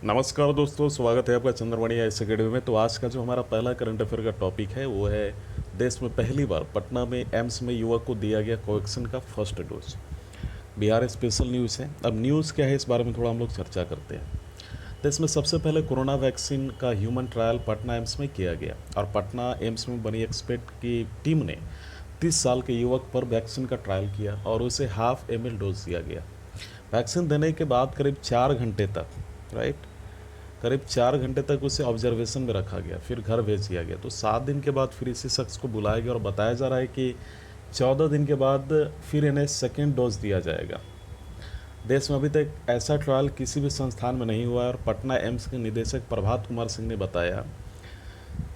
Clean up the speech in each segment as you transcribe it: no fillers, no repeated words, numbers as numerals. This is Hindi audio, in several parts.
नमस्कार दोस्तों, स्वागत है आपका चंद्रमणि आईएएस अकेडमी में। तो आज का जो हमारा पहला करंट अफेयर का टॉपिक है वो है देश में पहली बार पटना में एम्स में युवक को दिया गया कोवैक्सीन का first dose. Bihar special news है। अब न्यूज़ क्या है इस बारे में थोड़ा हम लोग चर्चा करते हैं। देश में सबसे पहले कोरोना वैक्सीन का ह्यूमन ट्रायल पटना एम्स में किया गया और पटना एम्स में बनी एक्सपर्ट की टीम ने 30 साल के युवक पर वैक्सीन का ट्रायल किया और उसे ½ ml डोज दिया गया। वैक्सीन देने के बाद करीब 4 घंटे तक, राइट, करीब 4 घंटे तक उसे ऑब्जर्वेशन में रखा गया, फिर घर भेज दिया गया। तो 7 दिन के बाद फिर इसी शख्स को बुलाया गया और बताया जा रहा है कि 14 दिन के बाद फिर इन्हें सेकेंड डोज दिया जाएगा। देश में अभी तक ऐसा ट्रायल किसी भी संस्थान में नहीं हुआ है और पटना एम्स के निदेशक प्रभात कुमार सिंह ने बताया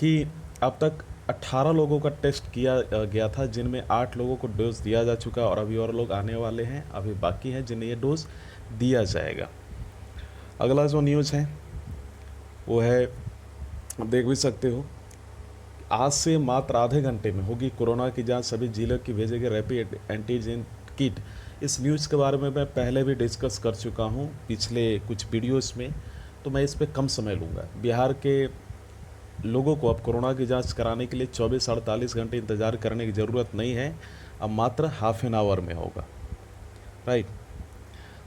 कि अब तक 18 लोगों का टेस्ट किया गया था, जिनमें 8 लोगों को डोज दिया जा चुका है और अभी और लोग आने वाले हैं, अभी बाकी हैं जिन्हें ये डोज दिया जाएगा। अगला जो न्यूज़ है वो है, देख भी सकते हो, आज से मात्र आधे घंटे में होगी कोरोना की जांच, सभी जिलों की भेजे गए रैपिड एंटीजन किट। इस न्यूज़ के बारे में मैं पहले भी डिस्कस कर चुका हूं पिछले कुछ वीडियोस में, तो मैं इस पर कम समय लूँगा। बिहार के लोगों को अब कोरोना की जांच कराने के लिए 24-48 घंटे इंतज़ार करने की ज़रूरत नहीं है, अब मात्र ½ एन आवर में होगा, राइट।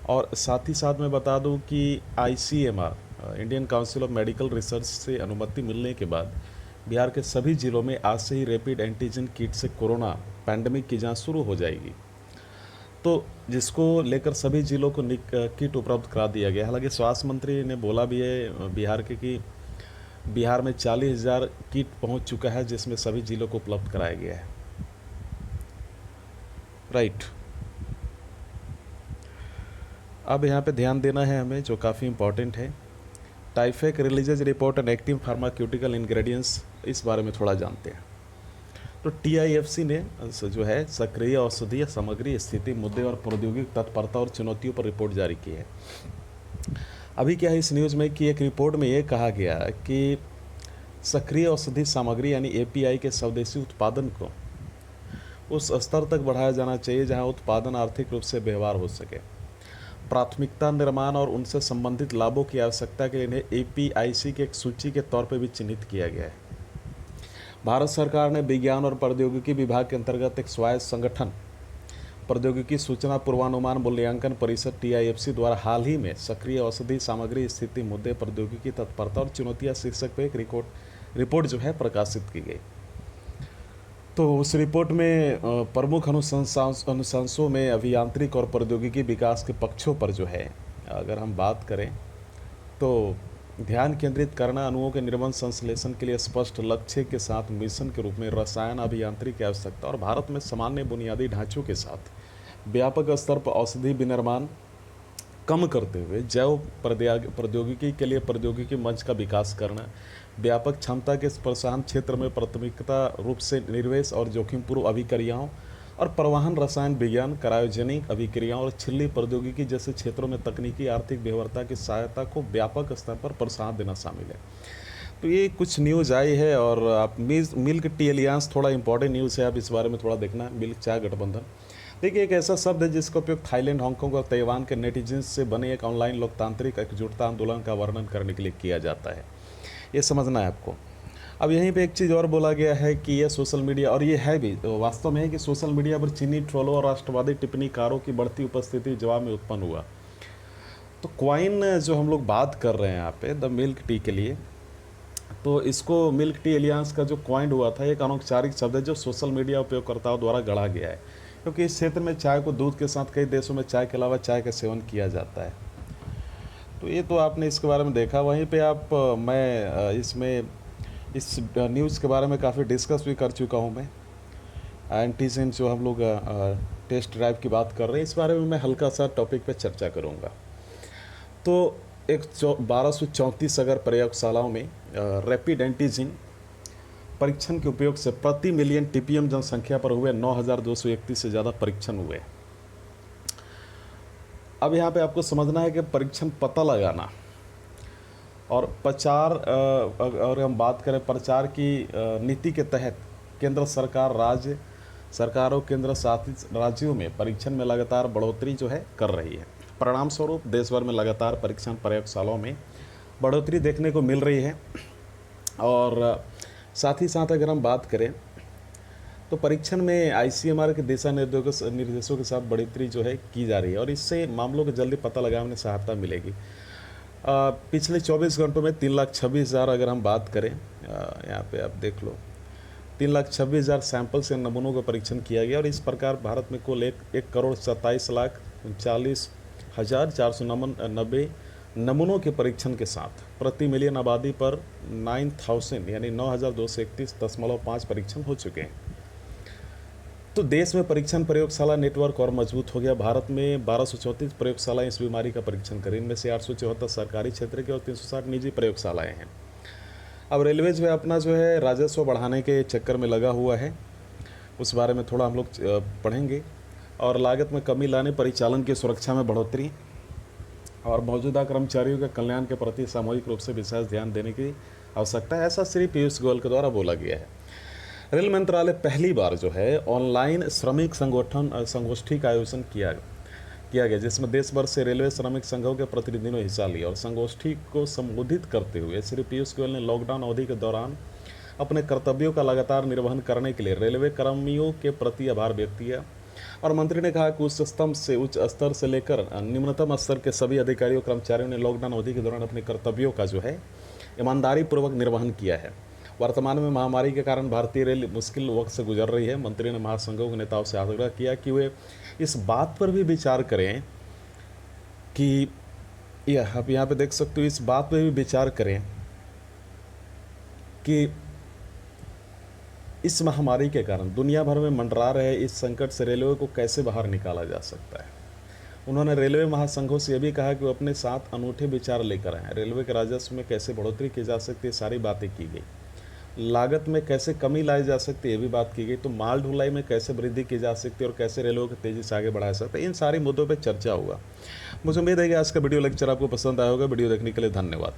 और साथ ही साथ मैं बता दूं कि ICMR Indian council of medical research से अनुमति मिलने के बाद बिहार के सभी जिलों में आज से ही रैपिड एंटीजन किट से कोरोना पैंडमिक की जांच शुरू हो जाएगी। तो जिसको लेकर सभी जिलों को किट उपलब्ध करा दिया गया। हालांकि स्वास्थ्य मंत्री ने बोला भी है बिहार के कि बिहार में 40,000 किट पहुंच चुका है, जिसमें सभी जिलों को उपलब्ध कराया गया है, राइट। अब यहाँ पे ध्यान देना है हमें, जो काफ़ी इम्पॉर्टेंट है। टाइफेक releases report and active pharmaceutical ingredients, इस बारे में थोड़ा जानते हैं। तो TIFC ने जो है सक्रिय औषधीय सामग्री स्थिति, मुद्दे और प्रौद्योगिक तत्परता और चुनौतियों पर रिपोर्ट जारी की है। अभी क्या है इस न्यूज़ में कि एक रिपोर्ट में ये कहा गया कि सक्रिय औषधि सामग्री यानी API के स्वदेशी उत्पादन को उस स्तर तक बढ़ाया जाना चाहिए जहाँ उत्पादन आर्थिक रूप से व्यवहार हो सके। प्राथमिकता निर्माण और उनसे संबंधित लाभों की आवश्यकता के लिए इन्हें APIC की एक सूची के तौर पर भी चिन्हित किया गया है। भारत सरकार ने विज्ञान और प्रौद्योगिकी विभाग के अंतर्गत एक स्वायत्त संगठन प्रौद्योगिकी सूचना पूर्वानुमान मूल्यांकन परिषद TIFC द्वारा हाल ही में सक्रिय औषधि सामग्री स्थिति, मुद्दे, प्रौद्योगिकी तत्परता और चुनौतियां शीर्षक पर एक रिपोर्ट जो है प्रकाशित की गई। तो उस रिपोर्ट में प्रमुख अनुशंसों में अभियांत्रिक और प्रौद्योगिकी विकास के पक्षों पर जो है अगर हम बात करें तो ध्यान केंद्रित करना, अणुओं के निर्माण संश्लेषण के लिए स्पष्ट लक्ष्य के साथ मिशन के रूप में रसायन अभियांत्रिकी की आवश्यकता और भारत में सामान्य बुनियादी ढांचों के साथ व्यापक स्तर पर औषधि विनिर्माण कम करते हुए जैव प्रौद्योगिकी के लिए प्रौद्योगिकी मंच का विकास करना, व्यापक क्षमता के प्रोत्साहन क्षेत्र में प्राथमिकता रूप से निवेश और जोखिम पूर्व अभिक्रियाओं और प्रवाहन रसायन विज्ञान, क्रायोजेनिक अभिक्रियाओं और छिल्ली प्रौद्योगिकी जैसे क्षेत्रों में तकनीकी आर्थिक व्यवहार्यता की सहायता को व्यापक स्तर पर प्रोत्साहन देना शामिल है। तो ये कुछ न्यूज़ आई है और आप मिल्क टी एलियांस थोड़ा इंपॉर्टेंट न्यूज़ है, आप इस बारे में थोड़ा देखना। मिल्क चाय गठबंधन देखिए एक ऐसा शब्द है जिसका उपयोग थाईलैंड, हांगकांग और ताइवान के नेटिजन्स से बने एक ऑनलाइन लोकतांत्रिक एकजुटता आंदोलन का वर्णन करने के लिए किया जाता है, ये समझना है आपको। अब यहीं पे एक चीज़ और बोला गया है कि ये सोशल मीडिया, और ये है भी तो वास्तव में है कि सोशल मीडिया पर चीनी ट्रोलों और राष्ट्रवादी टिप्पणीकारों की बढ़ती उपस्थिति जवाब में उत्पन्न हुआ। तो क्वाइन जो हम लोग बात कर रहे हैं यहाँ पे द मिल्क टी के लिए, तो इसको मिल्क टी एलियांस का जो क्वाइन हुआ था एक अनौपचारिक शब्द है जो सोशल मीडिया उपयोगकर्ताओं द्वारा गढ़ा गया है, क्योंकि इस क्षेत्र में चाय को दूध के साथ कई देशों में चाय के अलावा चाय का सेवन किया जाता है। तो ये तो आपने इसके बारे में देखा। वहीं पे मैं इसमें इस न्यूज़ के बारे में काफ़ी डिस्कस भी कर चुका हूँ। मैं एंटीजन जो हम लोग टेस्ट ड्राइव की बात कर रहे हैं, इस बारे में मैं हल्का सा टॉपिक पे चर्चा करूँगा। तो एक 1234 अगर प्रयोगशालाओं में रैपिड एंटीजन परीक्षण के उपयोग से प्रति मिलियन TPM जनसंख्या पर हुए 9,231 से ज़्यादा परीक्षण हुए। अब यहाँ पे आपको समझना है कि परीक्षण पता लगाना और प्रचार, और हम बात करें प्रचार की नीति के तहत केंद्र सरकार, राज्य सरकारों, केंद्र शासित राज्यों में परीक्षण में लगातार बढ़ोतरी जो है कर रही है। परिणाम स्वरूप देश भर में लगातार परीक्षण प्रयोगशालाओं में बढ़ोतरी देखने को मिल रही है। और साथ ही साथ अगर हम बात करें तो परीक्षण में आईसीएमआर के दिशा निर्देशों के साथ बढ़ोतरी जो है की जा रही है, और इससे मामलों को जल्दी पता लगाने में सहायता मिलेगी। पिछले 24 घंटों में 3,26,000 अगर हम बात करें, यहाँ पे आप देख लो, 3,26,000 सैंपल से नमूनों का परीक्षण किया गया, और इस प्रकार भारत में कुल 1,27,39,490 नमूनों के परीक्षण के साथ प्रति मिलियन आबादी पर 9,000 यानी 9,231.5 परीक्षण हो चुके हैं। तो देश में परीक्षण प्रयोगशाला नेटवर्क और मजबूत हो गया। भारत में 1234 प्रयोगशालाएं इस बीमारी का परीक्षण करें, इनमें से 874 सरकारी क्षेत्र के और 360 निजी प्रयोगशालाएं हैं। अब रेलवे जो है अपना जो है राजस्व बढ़ाने के चक्कर में लगा हुआ है, उस बारे में थोड़ा हम लोग पढ़ेंगे। और लागत में कमी लाने, परिचालन की सुरक्षा में बढ़ोतरी और मौजूदा कर्मचारियों के कल्याण के प्रति सामूहिक रूप से विशेष ध्यान देने की आवश्यकता है, ऐसा श्री पीयूष गोयल के द्वारा बोला गया है। रेल मंत्रालय पहली बार जो है ऑनलाइन श्रमिक संगोष्ठी का आयोजन किया गया, जिसमें देश भर से रेलवे श्रमिक संघों के प्रतिनिधियों ने हिस्सा लिया। और संगोष्ठी को संबोधित करते हुए श्री पीयूष गोयल ने लॉकडाउन अवधि के दौरान अपने कर्तव्यों का लगातार निर्वहन करने के लिए रेलवे कर्मियों के प्रति आभार व्यक्त किया। और मंत्री ने कहा कि उच्च स्तर से लेकर निम्नतम स्तर के सभी अधिकारियों कर्मचारियों ने लॉकडाउन अवधि के दौरान अपने कर्तव्यों का जो है ईमानदारी पूर्वक निर्वहन किया है। वर्तमान में महामारी के कारण भारतीय रेल मुश्किल वक्त से गुजर रही है। मंत्री ने महासंघों के नेताओं से आग्रह किया कि वे इस बात पर भी विचार करें कि आप यहाँ पे देख सकते हो, इस बात पर भी विचार करें कि इस महामारी के कारण दुनिया भर में मंडरा रहे इस संकट से रेलवे को कैसे बाहर निकाला जा सकता है। उन्होंने रेलवे महासंघों से यह भी कहा कि वो अपने साथ अनूठे विचार लेकर आए। रेलवे के राजस्व में कैसे बढ़ोतरी की जा सकती है, सारी बातें की गई। लागत में कैसे कमी लाई जा सकती है, ये भी बात की गई। तो माल ढुलाई में कैसे वृद्धि की जा सकती है और कैसे रेलवे को तेज़ी से आगे बढ़ाया सकता है, इन सारे मुद्दों पर चर्चा हुआ। मुझे उम्मीद है कि आज का वीडियो लेक्चर आपको पसंद आया होगा। वीडियो देखने के लिए धन्यवाद।